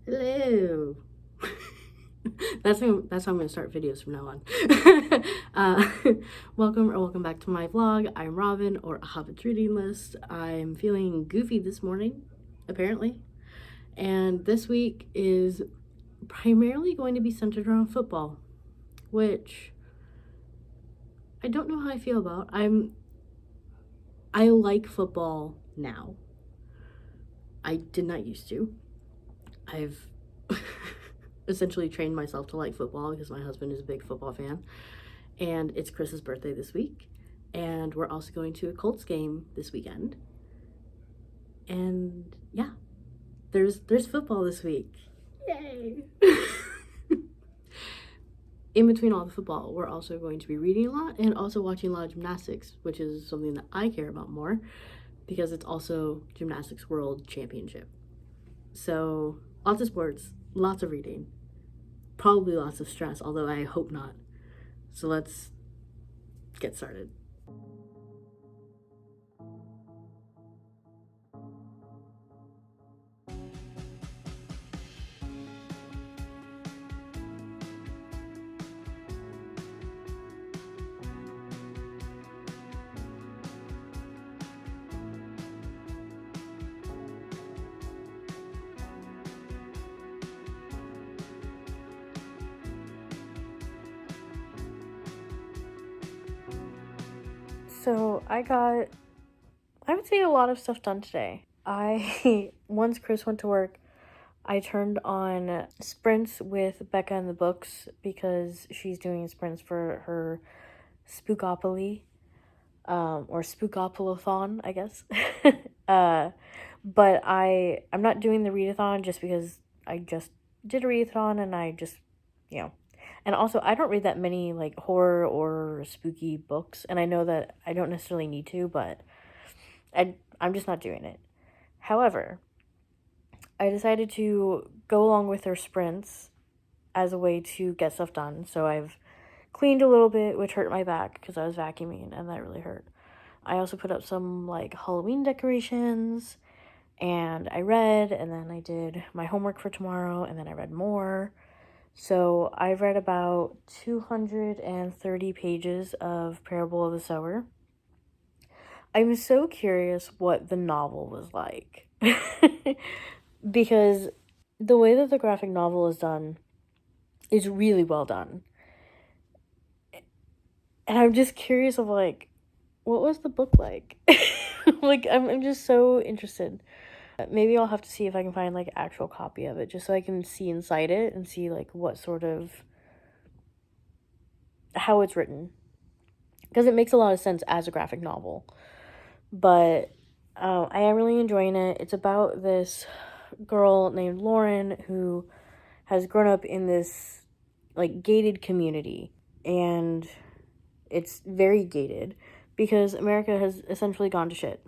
Hello. That's how I'm gonna start videos from now on. Welcome back to my vlog. I'm Robin, or A Hobbit's Reading List. I'm feeling goofy this morning, apparently. And this week is primarily going to be centered around football, which I don't know how I feel about. I like football now. I did not used to. I've essentially trained myself to like football because my husband is a big football fan. And it's Chris's birthday this week. And we're also going to a Colts game this weekend. And yeah, there's football this week. Yay! In between all the football, we're also going to be reading a lot and also watching a lot of gymnastics, which is something that I care about more because it's also Gymnastics World Championship. So lots of sports, lots of reading, probably lots of stress, although I hope not. So let's get started. So I would say a lot of stuff done today. Once Chris went to work, I turned on sprints with Becca in the books because she's doing sprints for her Spookopoly, or Spookopolathon, I guess. But I'm not doing the readathon just because I just did a readathon and I just, and also I don't read that many like horror or spooky books, and I know that I don't necessarily need to, but I'm just not doing it. However, I decided to go along with her sprints as a way to get stuff done. So I've cleaned a little bit, which hurt my back because I was vacuuming and that really hurt. I also put up some like Halloween decorations, and I read, and then I did my homework for tomorrow, and then I read more. So I've read about 230 pages of Parable of the Sower. I'm so curious what the novel was like. Because the way that the graphic novel is done is really well done. And I'm just curious of like, what was the book like? Like, I'm just so interested. Maybe I'll have to see if I can find like an actual copy of it just so I can see inside it and see like what sort of, how it's written. Because it makes a lot of sense as a graphic novel. But I am really enjoying it. It's about this girl named Lauren who has grown up in this like gated community, and it's very gated because America has essentially gone to shit.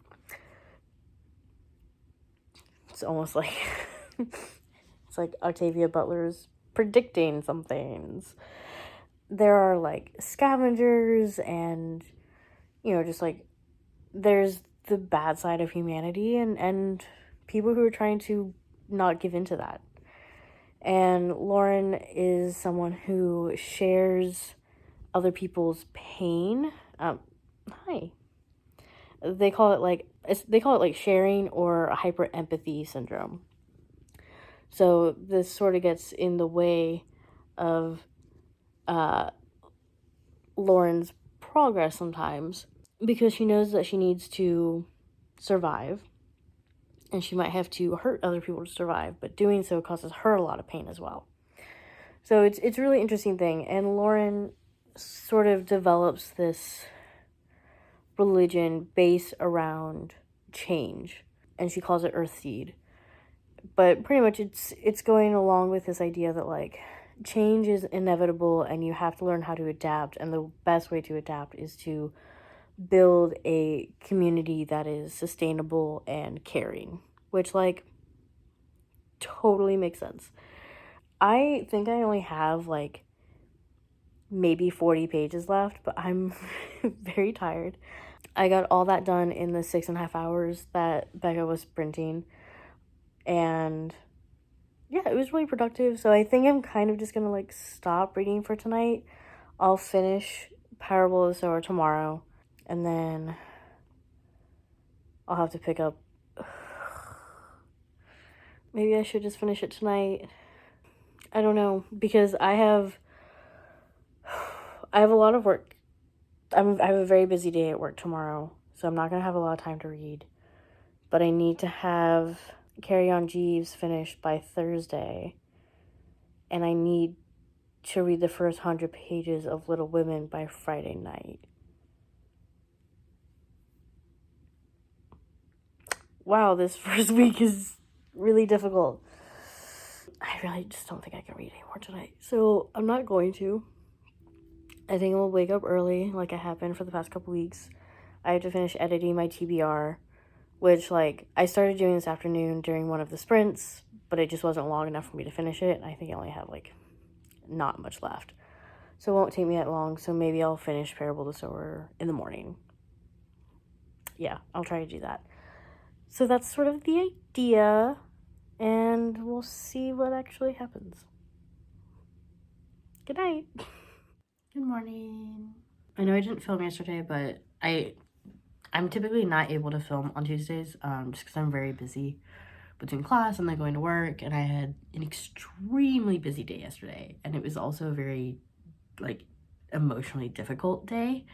It's almost like it's like Octavia Butler's predicting some things. There are like scavengers and just like there's the bad side of humanity and people who are trying to not give into that. And Lauren is someone who shares other people's pain. Hi. They call it like sharing or hyper empathy syndrome. So this sort of gets in the way of Lauren's progress sometimes because she knows that she needs to survive, and she might have to hurt other people to survive, but doing so causes her a lot of pain as well. So it's a really interesting thing, and Lauren sort of develops this religion based around change, and she calls it Earthseed. But pretty much it's going along with this idea that like change is inevitable and you have to learn how to adapt, and the best way to adapt is to build a community that is sustainable and caring, which like totally makes sense. I think I only have like maybe 40 pages left, but I'm very tired. I got all that done in the 6.5 hours that Becca was sprinting, and yeah, it was really productive. So I think I'm kind of just gonna like stop reading for tonight. I'll finish Parable of the Sower tomorrow, and then I'll have to pick up. Maybe I should just finish it tonight. I don't know, because I have a lot of work. I have a very busy day at work tomorrow, so I'm not gonna have a lot of time to read. But I need to have Carry On Jeeves finished by Thursday, and I need to read the first 100 pages of Little Women by Friday night. Wow, this first week is really difficult. I really just don't think I can read anymore tonight, so I'm not going to. I think I'll wake up early, like I have been for the past couple weeks. I have to finish editing my TBR, which, like, I started doing this afternoon during one of the sprints, but it just wasn't long enough for me to finish it. I think I only have, like, not much left. So it won't take me that long, so maybe I'll finish Parable of the Sower in the morning. Yeah, I'll try to do that. So that's sort of the idea, and we'll see what actually happens. Good night. Good morning. I know I didn't film yesterday, but I'm typically not able to film on Tuesdays, just because I'm very busy between class and then going to work, and I had an extremely busy day yesterday, and it was also a very, like, emotionally difficult day,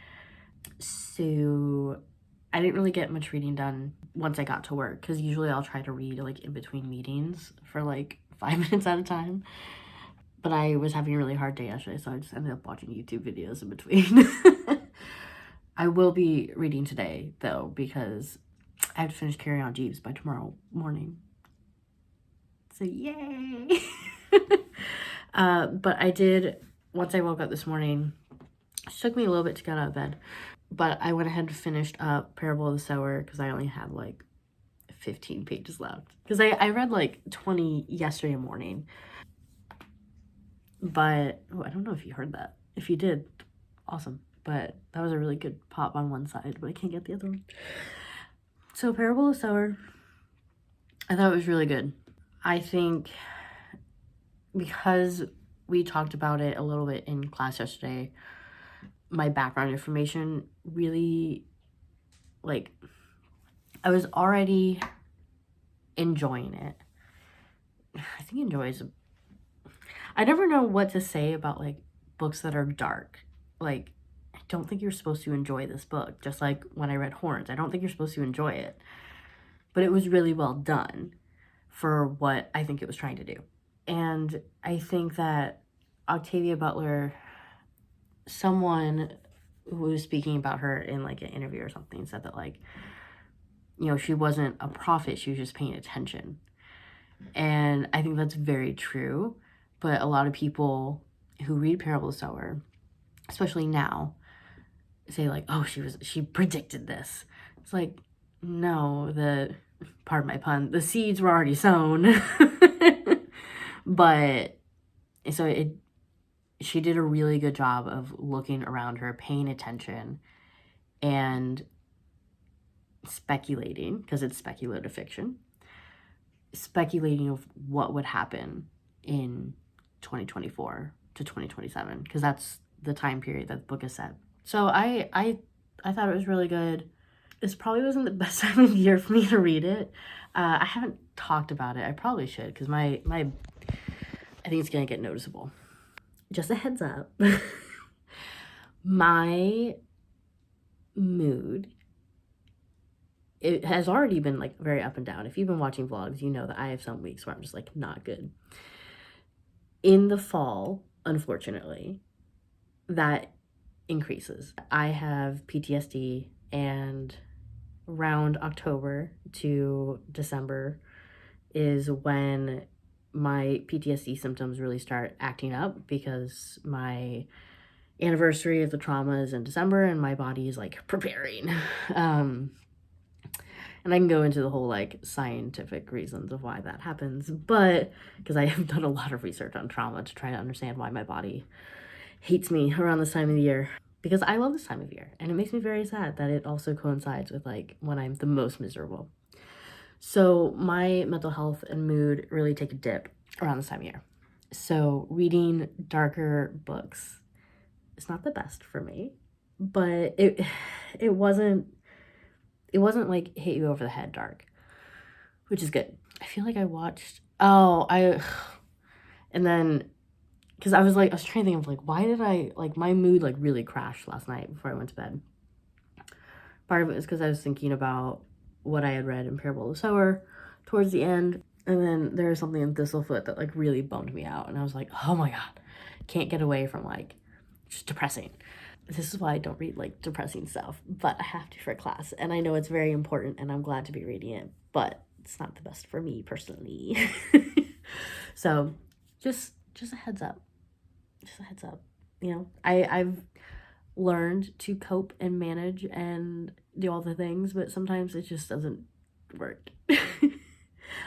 so I didn't really get much reading done once I got to work, because usually I'll try to read, like, in between meetings for, like, 5 minutes at a time. But I was having a really hard day yesterday, so I just ended up watching YouTube videos in between. I will be reading today, though, because I have to finish Carry On Jeeves by tomorrow morning. So, yay! But I did, once I woke up this morning, it took me a little bit to get out of bed, but I went ahead and finished up Parable of the Sower, because I only had, like, 15 pages left. Because I read, like, 20 yesterday morning. But, I don't know if you heard that. If you did, awesome. But that was a really good pop on one side, but I can't get the other one. So Parable of Sower, I thought it was really good. I think because we talked about it a little bit in class yesterday, my background information really, like, I was already enjoying it. I think enjoy is I never know what to say about, like, books that are dark. Like, I don't think you're supposed to enjoy this book. Just like when I read Horns, I don't think you're supposed to enjoy it. But it was really well done for what I think it was trying to do. And I think that Octavia Butler, someone who was speaking about her in, like, an interview or something, said that, like, you know, she wasn't a prophet, she was just paying attention. And I think that's very true. But a lot of people who read Parable of the Sower, especially now, say, like, oh, she predicted this. It's like, no, pardon my pun, the seeds were already sown. But so she did a really good job of looking around her, paying attention, and speculating, because it's speculative fiction, speculating of what would happen in 2024 to 2027, because that's the time period that the book is set. So I thought it was really good. This probably wasn't the best time of year for me to read it. I haven't talked about it. I probably should, because I think it's gonna get noticeable. Just a heads up. My mood, it has already been, like, very up and down. If you've been watching vlogs, you know that I have some weeks where I'm just, like, not good. In the fall, unfortunately, that increases. I have PTSD, and around October to December is when my PTSD symptoms really start acting up, because my anniversary of the trauma is in December and my body is, like, preparing. And I can go into the whole, like, scientific reasons of why that happens, but because I have done a lot of research on trauma to try to understand why my body hates me around this time of the year, because I love this time of year, and it makes me very sad that it also coincides with, like, when I'm the most miserable. So my mental health and mood really take a dip around this time of year. So reading darker books is not the best for me, but it wasn't like hit you over the head dark, which is good. I feel like I watched, and then, because I was trying to think of like, why did I, like, my mood like really crashed last night before I went to bed. Part of it is because I was thinking about what I had read in Parable of the Sower towards the end, and then there was something in Thistlefoot that like really bummed me out, and I was like, oh my god, can't get away from like just depressing. This is why I don't read like depressing stuff, but I have to for class, and I know it's very important, and I'm glad to be reading it, but it's not the best for me personally. So just a heads up. Just a heads up. You know, I've learned to cope and manage and do all the things, but sometimes it just doesn't work.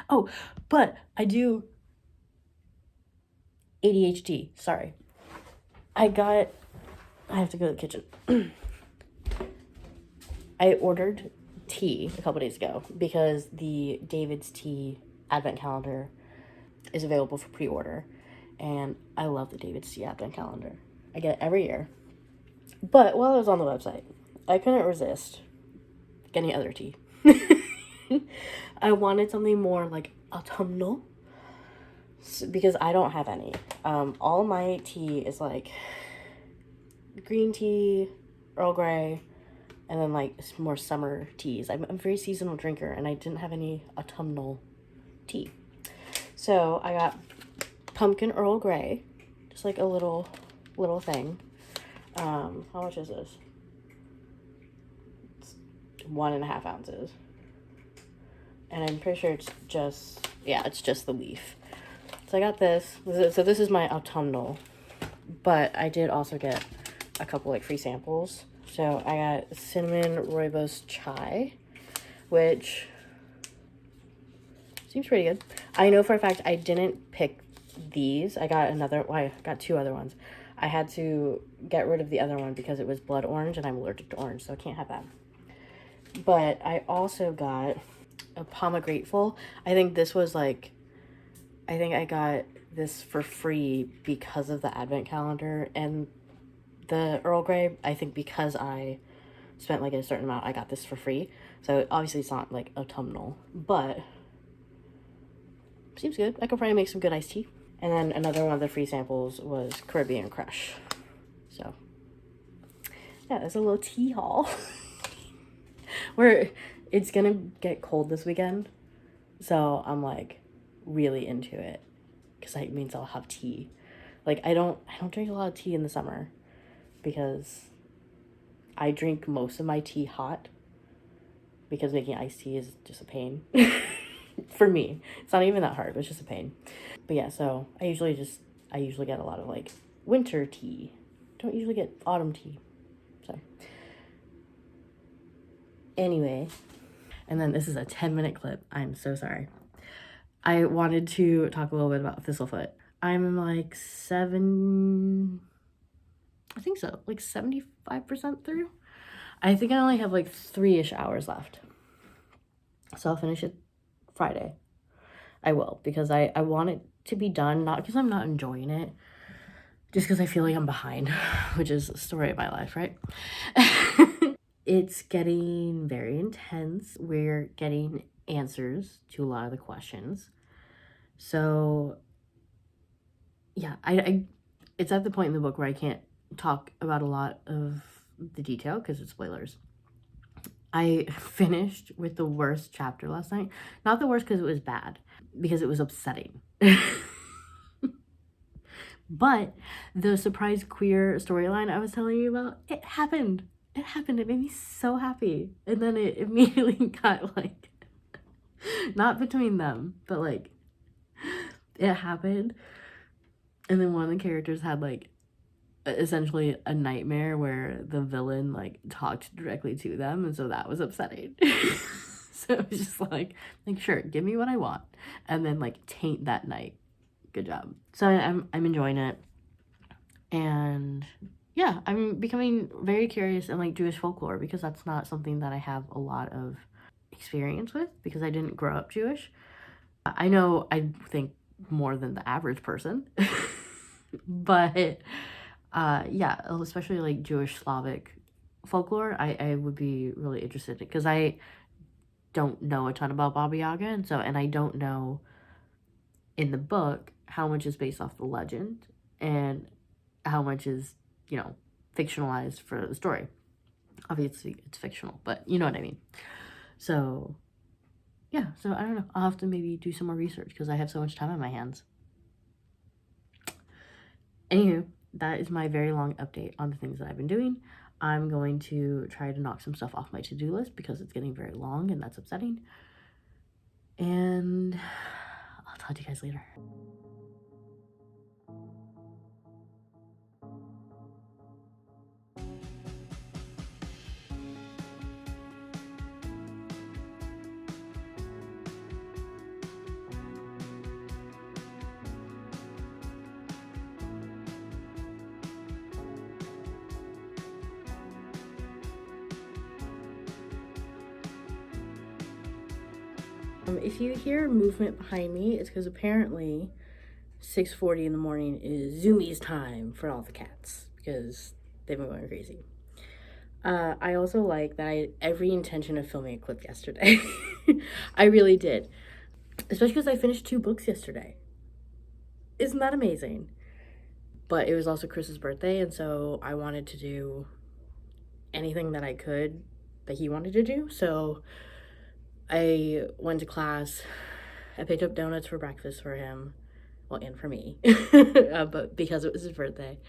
Oh, but I do ADHD. Sorry. I have to go to the kitchen. I ordered tea a couple days ago because the David's Tea Advent Calendar is available for pre-order. And I love the David's Tea Advent Calendar. I get it every year. But while I was on the website, I couldn't resist getting other tea. I wanted something more like autumnal because I don't have any. All my tea is like green tea, Earl Grey, and then like more summer teas. I'm a very seasonal drinker, and I didn't have any autumnal tea. So I got pumpkin Earl Grey, just like a little thing. How much is this? It's 1.5 ounces. And I'm pretty sure it's just the leaf. So I got this. So this is my autumnal. But I did also get a couple like free samples. So I got cinnamon rooibos chai, which seems pretty good. I know for a fact I didn't pick these. I got 2 other ones. I had to get rid of the other one because it was blood orange, and I'm allergic to orange, so I can't have that. But I also got a pomegrateful. I think I got this for free because of the Advent calendar, and the Earl Grey, I think because I spent like a certain amount, I got this for free. So obviously it's not like autumnal, but seems good. I could probably make some good iced tea. And then another one of the free samples was Caribbean Crush. So yeah, there's a little tea haul. Where it's gonna get cold this weekend, so I'm like really into it because that means I'll have tea. Like I don't drink a lot of tea in the summer because I drink most of my tea hot because making iced tea is just a pain. For me, it's not even that hard, but it's just a pain. But yeah, so I usually get a lot of like winter tea. Don't usually get autumn tea. So anyway, and then this is a 10-minute clip. I'm so sorry. I wanted to talk a little bit about Thistlefoot. I'm like 75% through. I think I only have like 3-ish hours left. So I'll finish it Friday. I will, because I want it to be done, not because I'm not enjoying it, just because I feel like I'm behind, which is the story of my life, right? It's getting very intense. We're getting answers to a lot of the questions. So yeah, I it's at the point in the book where I can't talk about a lot of the detail because it's spoilers. I finished with the worst chapter last night. Not the worst because it was bad, because it was upsetting. But the surprise queer storyline I was telling you about, it happened. It happened. It made me so happy. And then it immediately got like, not between them, but like, it happened. And then one of the characters had like essentially a nightmare where the villain like talked directly to them, and so that was upsetting. So it was just like sure, give me what I want, and then like taint that night. Good job. So I'm enjoying it, and yeah, I'm becoming very curious in like Jewish folklore, because that's not something that I have a lot of experience with because I didn't grow up Jewish. I know, I think more than the average person. But yeah, especially like Jewish Slavic folklore, I would be really interested in, because I don't know a ton about Baba Yaga, and I don't know in the book how much is based off the legend and how much is, fictionalized for the story. Obviously it's fictional, but you know what I mean. So yeah, so I don't know, I'll have to maybe do some more research because I have so much time on my hands. Anywho, that is my very long update on the things that I've been doing. I'm going to try to knock some stuff off my to-do list because it's getting very long and that's upsetting. And I'll talk to you guys later. If you hear movement behind me, it's because apparently 6:40 in the morning is Zoomies time for all the cats because they've been going crazy. I also like that I had every intention of filming a clip yesterday. I really did. Especially because I finished 2 books yesterday. Isn't that amazing? But it was also Chris's birthday, and so I wanted to do anything that I could that he wanted to do. So I went to class. I picked up donuts for breakfast for him. Well, and for me. But because it was his birthday.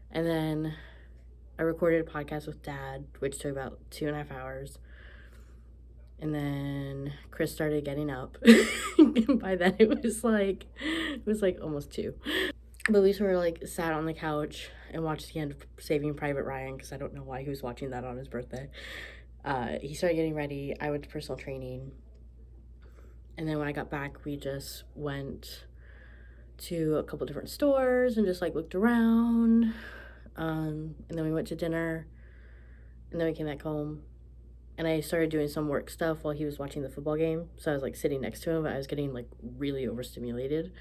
And then I recorded a podcast with Dad, which took about 2.5 hours. And then Chris started getting up. And by then it was like almost 2. But we sort of like sat on the couch and watched the end of Saving Private Ryan because I don't know why he was watching that on his birthday. He started getting ready. I went to personal training. And then when I got back, we just went to a couple different stores and just like looked around. And then we went to dinner. And then we came back home. And I started doing some work stuff while he was watching the football game. So I was like sitting next to him, but I was getting like really overstimulated.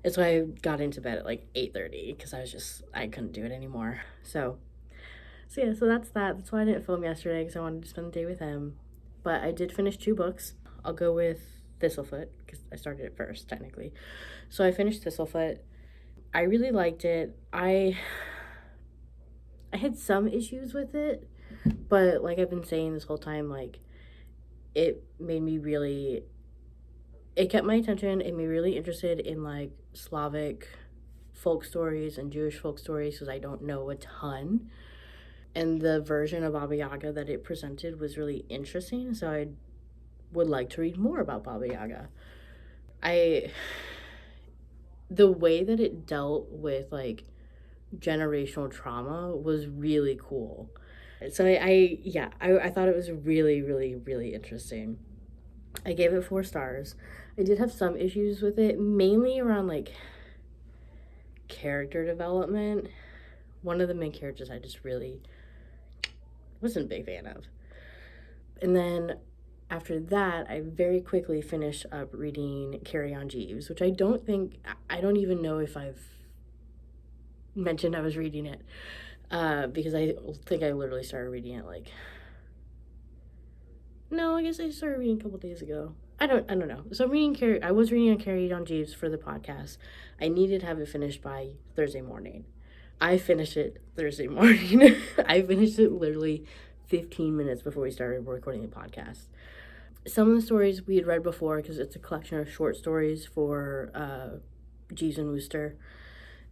And so I got into bed at like 8:30 because I couldn't do it anymore. So yeah, so that's that. That's why I didn't film yesterday because I wanted to spend the day with him. But I did finish 2 books. I'll go with Thistlefoot because I started it first, technically. So I finished Thistlefoot. I really liked it. I had some issues with it, but like I've been saying this whole time, like it kept my attention. It made me really interested in like Slavic folk stories and Jewish folk stories because I don't know a ton. And the version of Baba Yaga that it presented was really interesting, so I would like to read more about Baba Yaga. The way that it dealt with like generational trauma was really cool. So I thought it was really, really, really interesting. I gave it 4 stars. I did have some issues with it, mainly around like character development. One of the main characters I just really wasn't a big fan of. And then after that, I very quickly finished up reading Carry On Jeeves, which I don't even know if I've mentioned I was reading it, because I think I literally started reading it no, I guess I started reading a couple days ago. I don't know. So I was reading Carry On Jeeves for the podcast. I needed to have it finished by Thursday morning. I finished it Thursday morning. I finished it literally 15 minutes before we started recording the podcast. Some of the stories we had read before because it's a collection of short stories for Jeeves and Wooster.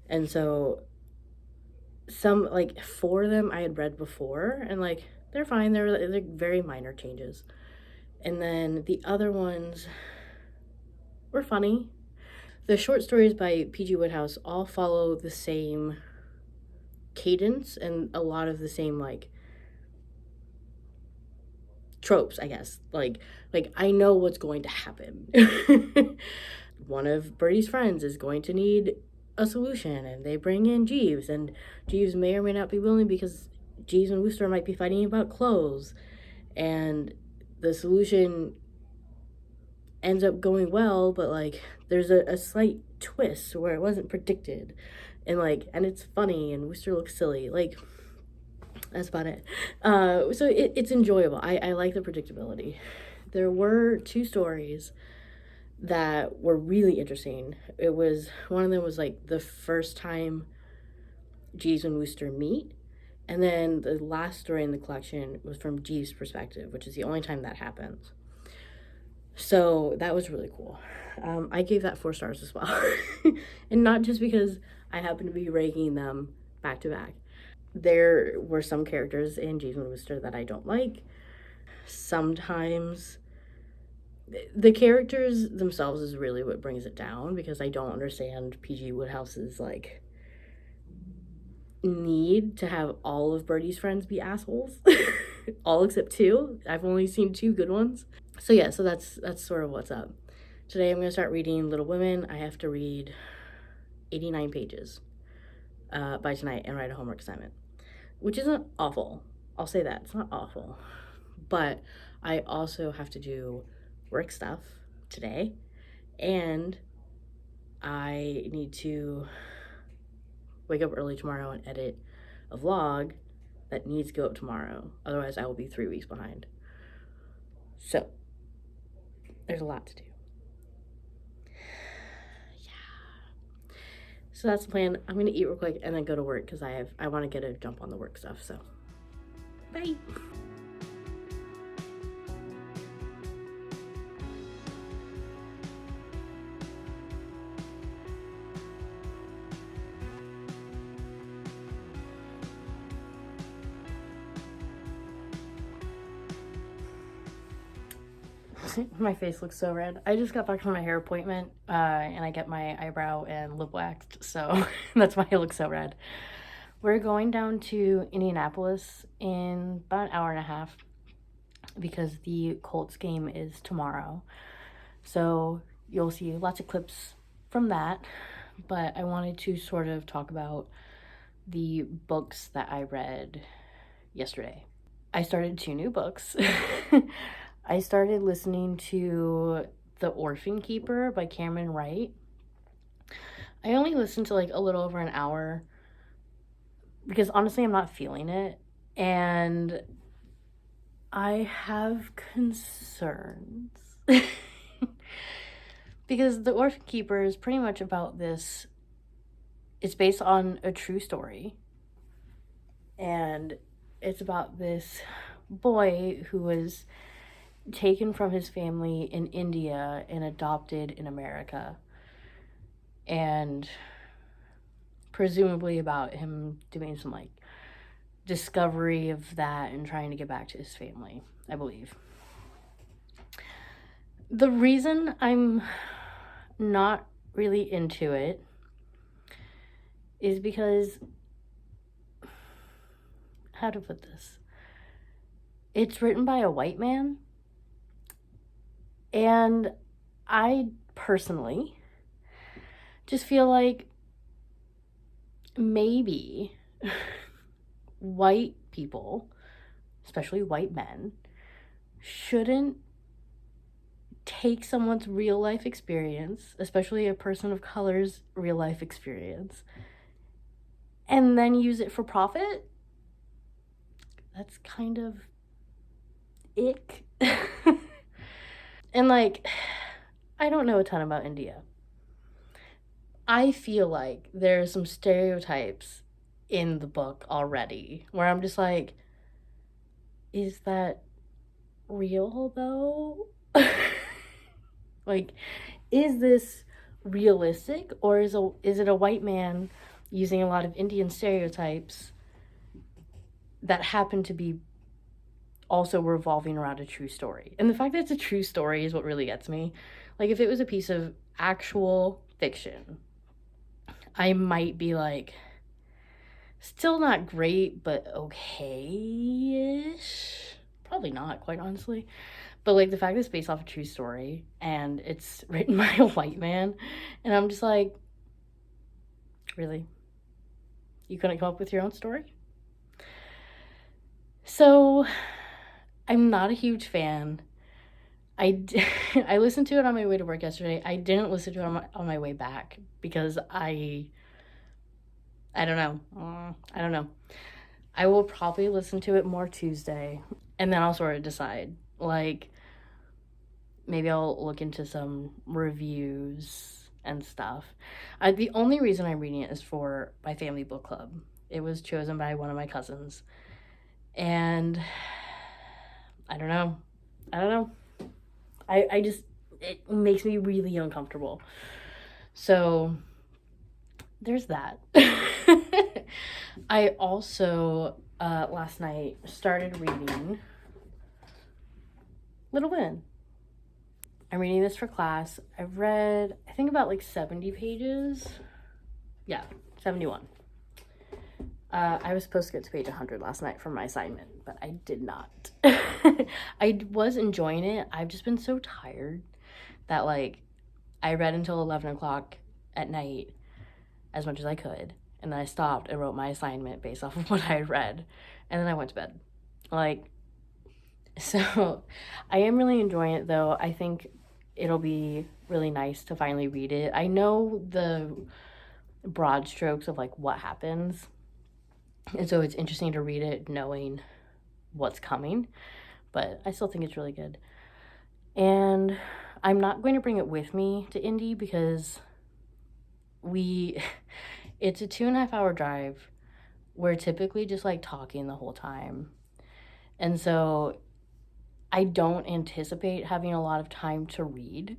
And so some, like 4 of them I had read before and like they're fine. They're like very minor changes. And then the other ones were funny. The short stories by P.G. Wodehouse all follow the same cadence and a lot of the same like tropes, I guess. Like I know what's going to happen. One of Birdie's friends is going to need a solution and they bring in Jeeves, and Jeeves may or may not be willing because Jeeves and Wooster might be fighting about clothes, and the solution ends up going well, but like there's a slight twist where it wasn't predicted, and it's funny, and Worcester looks silly. Like, that's about it. So it's enjoyable. I like the predictability. There were two stories that were really interesting. It was one of them was like the first time Jeeves and Wooster meet, and then the last story in the collection was from Jeeves' perspective, which is the only time that happens. So that was really cool. I gave that 4 stars as well. And not just because I happen to be ranking them back to back. There were some characters in Jeeves and Wooster that I don't like. Sometimes the characters themselves is really what brings it down, because I don't understand PG Woodehouse's like need to have all of Birdie's friends be assholes. All except 2. I've only seen 2 good ones. So yeah, so that's sort of what's up. Today I'm going to start reading Little Women. I have to read 89 pages by tonight and write a homework assignment, which isn't awful. I'll say that. It's not awful. But I also have to do work stuff today, and I need to wake up early tomorrow and edit a vlog that needs to go up tomorrow. Otherwise, I will be 3 weeks behind. So, there's a lot to do. Yeah. So that's the plan. I'm going to eat real quick and then go to work, because I want to get a jump on the work stuff. So, bye. My face looks so red. I just got back from my hair appointment, and I get my eyebrow and lip waxed, so that's why I look so red. We're going down to Indianapolis in about an hour and a half, because the Colts game is tomorrow. So you'll see lots of clips from that, but I wanted to sort of talk about the books that I read yesterday. I started 2 new books. I started listening to The Orphan Keeper by Camron Wright. I only listened to like a little over an hour, because honestly I'm not feeling it, and I have concerns. Because The Orphan Keeper is pretty much about this. It's based on a true story, and it's about this boy who was taken from his family in India and adopted in America, and presumably about him doing some like discovery of that and trying to get back to his family, I believe. The reason I'm not really into it is because, how to put this, it's written by a white man, and I personally just feel like maybe white people, especially white men, shouldn't take someone's real life experience, especially a person of color's real life experience, and then use it for profit. That's kind of ick. And like, I don't know a ton about India. I feel like there are some stereotypes in the book already where I'm just like, is that real though? Like, is this realistic, or is it a white man using a lot of Indian stereotypes that happen to be also revolving around a true story? And the fact that it's a true story is what really gets me. Like, if it was a piece of actual fiction, I might be like, still not great, but okay-ish. Probably not, quite honestly. But like, the fact that it's based off a true story and it's written by a white man, and I'm just like, really? You couldn't come up with your own story? So I'm not a huge fan. I listened to it on my way to work yesterday. I didn't listen to it on my way back because I don't know. I don't know. I will probably listen to it more Tuesday, and then I'll sort of decide. Like, maybe I'll look into some reviews and stuff. The only reason I'm reading it is for my family book club. It was chosen by one of my cousins. And I don't know. I don't know. I just, it makes me really uncomfortable. So there's that. I also, last night, started reading Little Women. I'm reading this for class. I've read, I think, about like 70 pages. Yeah, 71. I was supposed to get to page 100 last night for my assignment, but I did not. I was enjoying it. I've just been so tired that, like, I read until 11 o'clock at night as much as I could, and then I stopped and wrote my assignment based off of what I had read, and then I went to bed. Like, so I am really enjoying it, though. I think it'll be really nice to finally read it. I know the broad strokes of, like, what happens, and so it's interesting to read it knowing what's coming, but I still think it's really good. And I'm not going to bring it with me to Indy because it's a 2.5 hour drive. We're typically just like talking the whole time. And so I don't anticipate having a lot of time to read.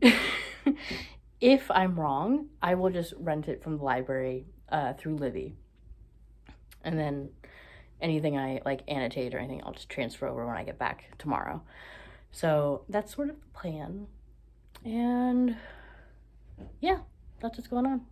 If I'm wrong, I will just rent it from the library through Livy. And then anything I like annotate or anything, I'll just transfer over when I get back tomorrow. So that's sort of the plan. And yeah, that's what's going on.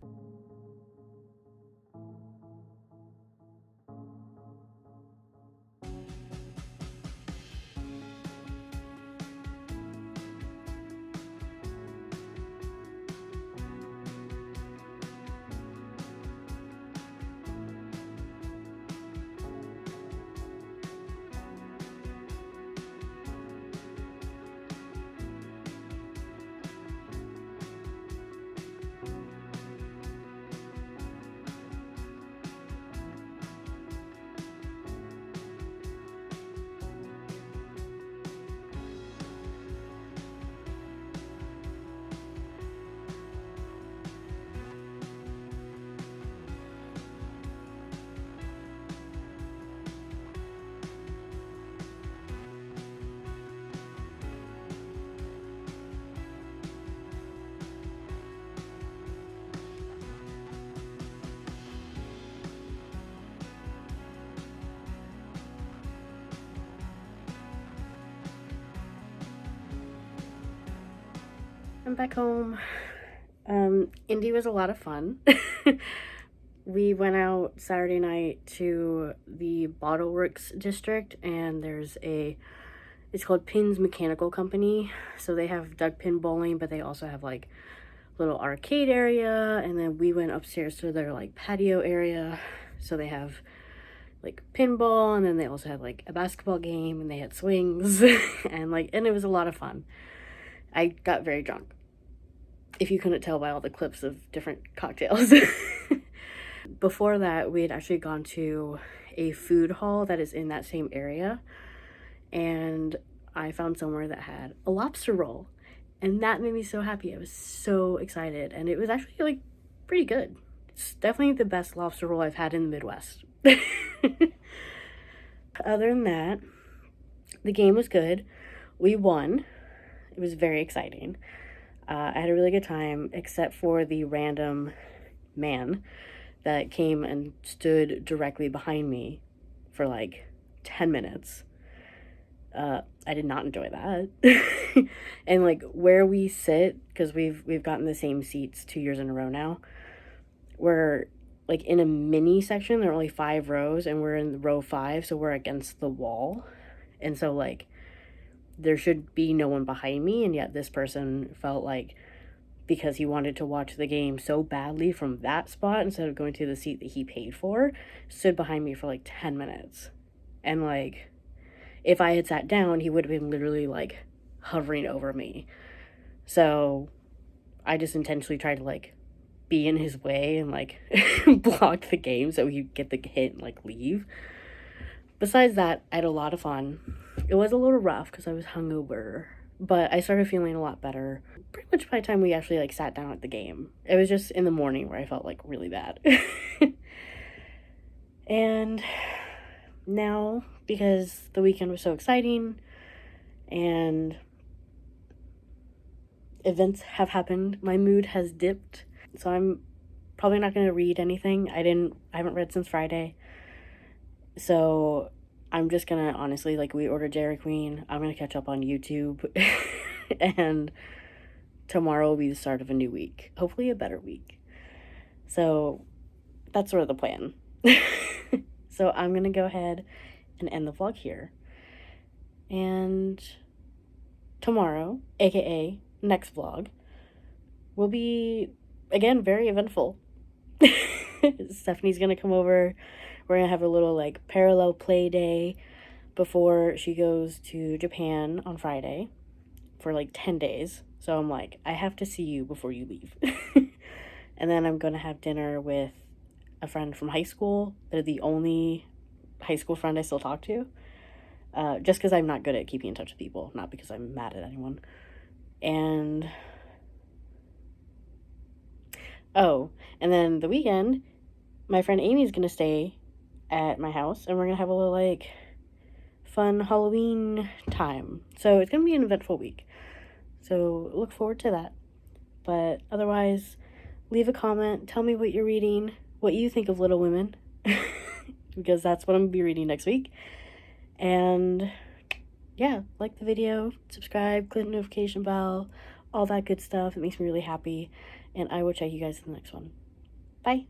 I'm back home. Indy was a lot of fun. We went out Saturday night to the Bottle Works district, and it's called Pin's Mechanical Company. So they have duck pin bowling, but they also have like little arcade area, and then we went upstairs to their like patio area. So they have like pinball, and then they also had like a basketball game, and they had swings and it was a lot of fun. I got very drunk, if you couldn't tell by all the clips of different cocktails. Before that, we had actually gone to a food hall that is in that same area, and I found somewhere that had a lobster roll, and that made me so happy. I was so excited, and it was actually like pretty good. It's definitely the best lobster roll I've had in the Midwest. Other than that, the game was good. We won. It was very exciting. I had a really good time, except for the random man that came and stood directly behind me for like 10 minutes. I did not enjoy that. And like where we sit, because we've gotten the same seats 2 years in a row now, we're like in a mini section. There are only 5 rows, and we're in row 5, so we're against the wall. And so like there should be no one behind me, and yet this person felt like, because he wanted to watch the game so badly from that spot instead of going to the seat that he paid for, stood behind me for like 10 minutes. And like if I had sat down, he would have been literally like hovering over me. So I just intentionally tried to like be in his way and like block the game so he'd get the hit and like leave. Besides that, I had a lot of fun. It was a little rough because I was hungover, but I started feeling a lot better pretty much by the time we actually like sat down at the game. It was just in the morning where I felt like really bad. And now, because the weekend was so exciting and events have happened, my mood has dipped. So I'm probably not going to read anything. I haven't read since Friday. So I'm just going to honestly, like, we ordered Dairy Queen. I'm going to catch up on YouTube. And tomorrow will be the start of a new week. Hopefully a better week. So that's sort of the plan. So I'm going to go ahead and end the vlog here. And tomorrow, aka next vlog, will be, again, very eventful. Stephanie's going to come over. We're going to have a little, like, parallel play day before she goes to Japan on Friday for, like, 10 days. So I'm like, I have to see you before you leave. And then I'm going to have dinner with a friend from high school. They're the only high school friend I still talk to. Just because I'm not good at keeping in touch with people, not because I'm mad at anyone. And and then the weekend, my friend Amy's gonna stay at my house, and we're gonna have a little like fun Halloween time. So it's gonna be an eventful week. So look forward to that. But otherwise, leave a comment. Tell me what you're reading, what you think of Little Women, because that's what I'm gonna be reading next week. And yeah, like the video, subscribe, click the notification bell, all that good stuff. It makes me really happy. And I will check you guys in the next one. Bye.